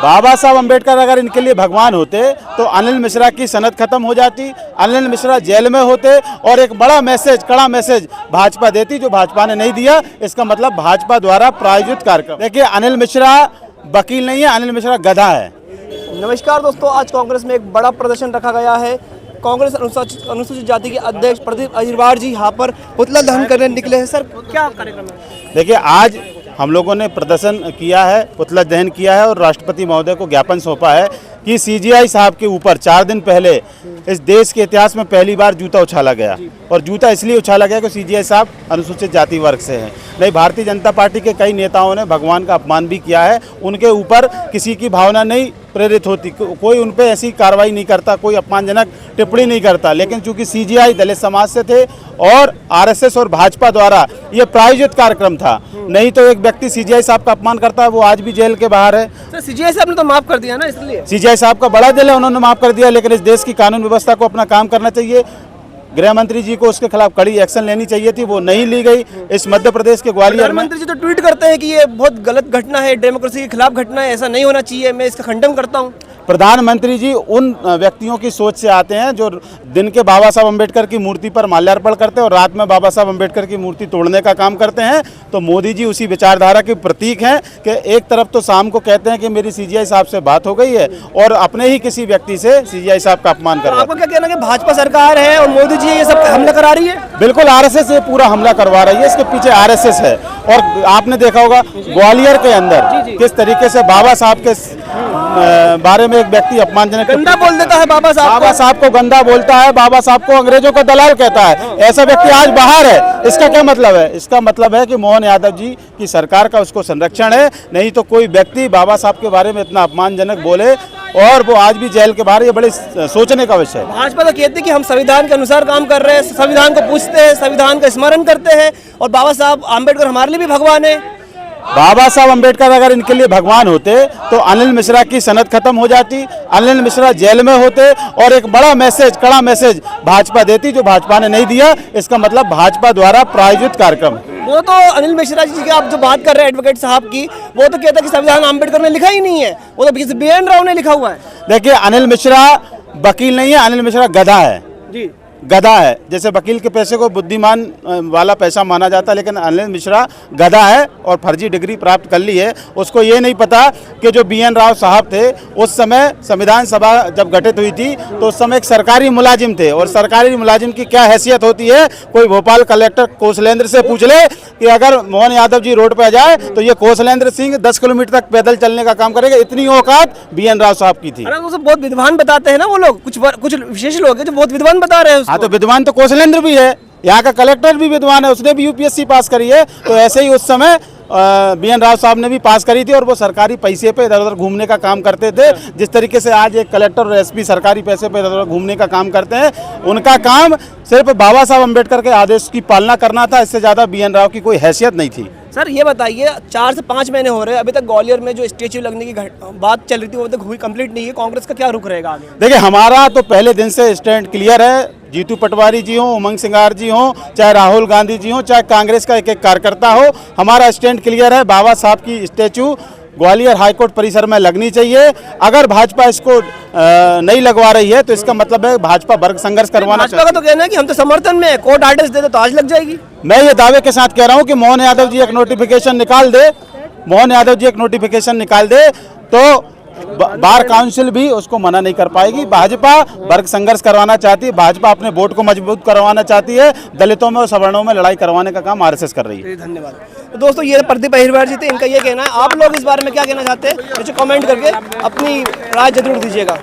बाबा साहब अम्बेडकर अगर इनके लिए भगवान होते तो अनिल मिश्रा की सनद खत्म हो जाती, अनिल मिश्रा जेल में होते और एक बड़ा मैसेज, कड़ा मैसेज भाजपा देती, जो भाजपा ने नहीं दिया। इसका मतलब भाजपा द्वारा प्रायोजित कार्यक्रम। देखिए, अनिल मिश्रा वकील नहीं है, अनिल मिश्रा गधा है। नमस्कार दोस्तों, आज कांग्रेस में एक बड़ा प्रदर्शन रखा गया है। कांग्रेस अनुसूचित जाति के अध्यक्ष प्रदीप अहिरवार जी यहाँ पर पुतला दहन करने निकले हैं। सर, क्या कार्यक्रम है? देखिए, आज हम लोगों ने प्रदर्शन किया है, पुतला दहन किया है और राष्ट्रपति महोदय को ज्ञापन सौंपा है कि सीजीआई साहब के ऊपर 4 दिन पहले इस देश के इतिहास में पहली बार जूता उछाला गया। और जूता इसलिए उछाला गया कि सीजीआई साहब अनुसूचित जाति वर्ग से हैं। नहीं, भारतीय जनता पार्टी के कई नेताओं ने भगवान का अपमान भी किया है। उनके ऊपर किसी की भावना नहीं प्रेरित होती, कोई उन पर ऐसी कार्रवाई नहीं करता, कोई अपमानजनक टिप्पणी नहीं करता। लेकिन चूंकि सीजीआई दलित समाज से थे और आरएसएस और भाजपा द्वारा ये प्रायोजित कार्यक्रम था, नहीं तो एक व्यक्ति सीजीआई साहब का अपमान करता है, वो आज भी जेल के बाहर है। सर, सीजीआई साहब ने तो माफ कर दिया ना, इसलिए सीजीआई साहब का बड़ा दिल है, उन्होंने माफ कर दिया। लेकिन इस देश की कानून व्यवस्था को अपना काम करना चाहिए। गृह मंत्री जी को उसके खिलाफ कड़ी एक्शन लेनी चाहिए थी, वो नहीं ली गई। इस मध्य प्रदेश के ग्वालियर में मंत्री जी तो ट्वीट करते हैं कि ये बहुत गलत घटना है, डेमोक्रेसी के खिलाफ घटना है, ऐसा नहीं होना चाहिए, मैं इसका खंडन करता हूँ। प्रधानमंत्री जी उन व्यक्तियों की सोच से आते हैं जो दिन के बाबा साहब अम्बेडकर की मूर्ति पर माल्यार्पण करते हैं और रात में बाबा साहब अम्बेडकर की मूर्ति तोड़ने का काम करते हैं। तो मोदी जी उसी विचारधारा के प्रतीक हैं कि एक तरफ तो शाम को कहते हैं कि मेरी सीजीआई साहब से बात हो गई है और अपने ही किसी व्यक्ति से सीजीआई साहब का अपमान कर रहे हैं। आपको क्या कहना है कि भाजपा सरकार है और मोदी जी ये सब हमला करा रही है? बिल्कुल, आरएसएस ये पूरा हमला करवा रही है, इसके पीछे आरएसएस है। और आपने देखा होगा ग्वालियर के अंदर किस तरीके से बाबा साहब के बारे में एक व्यक्ति अपमानजनक गंदा बोल देता है, बाबा साहब को गंदा बोलता है, बाबा साहब को अंग्रेजों का दलाल कहता है। ऐसा व्यक्ति आज बाहर है। इसका क्या मतलब है? इसका मतलब है कि मोहन यादव जी की सरकार का उसको संरक्षण है। नहीं तो कोई व्यक्ति बाबा साहब के बारे में इतना अपमानजनक बोले और वो आज भी जेल के बाहर, ये बड़े सोचने का विषय है। भाजपा तो कहती है कि हम संविधान के अनुसार काम कर रहे हैं, संविधान को पूछते हैं, संविधान का स्मरण करते हैं और बाबा साहब अम्बेडकर हमारे लिए भी भगवान है। बाबा साहब अम्बेडकर अगर इनके लिए भगवान होते तो अनिल मिश्रा की सनद खत्म हो जाती, अनिल मिश्रा जेल में होते और एक बड़ा मैसेज, कड़ा मैसेज भाजपा देती, जो भाजपा ने नहीं दिया। इसका मतलब भाजपा द्वारा प्रायोजित कार्यक्रम। वो तो अनिल मिश्रा जी की आप जो बात कर रहे हैं एडवोकेट साहब की, वो तो कहता है कि संविधान अम्बेडकर ने लिखा ही नहीं है, वो तो BN राव ने लिखा हुआ है। देखिए, अनिल मिश्रा वकील नहीं है, अनिल मिश्रा गधा है जी, गधा है। जैसे वकील के पैसे को बुद्धिमान वाला पैसा माना जाता है, लेकिन अनिल मिश्रा गधा है और फर्जी डिग्री प्राप्त कर ली है। उसको ये नहीं पता कि जो BN राव साहब थे उस समय संविधान सभा जब गठित हुई थी तो उस समय एक सरकारी मुलाजिम थे और सरकारी मुलाजिम की क्या हैसियत होती है, कोई भोपाल कलेक्टर कौशलेंद्र से पूछ ले कि अगर मोहन यादव जी रोड पर जाए तो ये कौशलेंद्र सिंह 10 किलोमीटर तक पैदल चलने का काम करेगा। इतनी औकात BN राव साहब की थी। अरे वो सब बहुत विद्वान बताते हैं ना, वो लोग कुछ विशेष लोग हैं जो बहुत विद्वान बता रहे हैं। हाँ, तो विद्वान तो कौशलेंद्र भी है, यहाँ का कलेक्टर भी विद्वान है, उसने भी UPSC पास करी है। तो ऐसे ही उस समय BN राव साहब ने भी पास करी थी और वो सरकारी पैसे पे इधर उधर घूमने का काम करते थे। जिस तरीके से आज एक कलेक्टर और SP सरकारी पैसे पे इधर उधर घूमने का काम करते हैं, उनका काम सिर्फ बाबा साहब अम्बेडकर के आदेश की पालना करना था। इससे ज़्यादा BN राव की कोई हैसियत नहीं थी। सर, ये बताइए, 4 से 5 महीने हो रहे हैं, अभी तक ग्वालियर में जो स्टेच्यू लगने की बात चल रही थी वो तक हुई कंप्लीट नहीं है। कांग्रेस का क्या रुख रहेगा आगे? देखिए, हमारा तो पहले दिन से स्टैंड क्लियर है। जीतू पटवारी जी हो, उमंग सिंगार जी हो, चाहे राहुल गांधी जी हो, चाहे कांग्रेस का एक एक कार्यकर्ता हो, हमारा स्टैंड क्लियर है। बाबा साहब की स्टैचू ग्वालियर हाईकोर्ट परिसर में लगनी चाहिए। अगर भाजपा इसको नहीं लगवा रही है तो इसका मतलब है भाजपा वर्ग संघर्ष करवाना भाजपा का तो कहना है कि हम तो समर्थन में, कोर्ट आदेश दे दे तो आज लग जाएगी। मैं ये दावे के साथ कह रहा हूँ कि मोहन यादव जी एक नोटिफिकेशन निकाल दे, मोहन यादव जी एक नोटिफिकेशन निकाल दे तो बार काउंसिल भी उसको मना नहीं कर पाएगी। भाजपा वर्ग संघर्ष करवाना चाहती है, भाजपा अपने वोट को मजबूत करवाना चाहती है, दलितों में और सवर्णों में लड़ाई करवाने का काम आरएसएस कर रही है। धन्यवाद। तो दोस्तों, ये प्रदीप अहिरवार जी थे, इनका ये कहना है। आप लोग इस बारे में क्या कहना चाहते हैं, मुझे कमेंट करके अपनी राय जरूर दीजिएगा।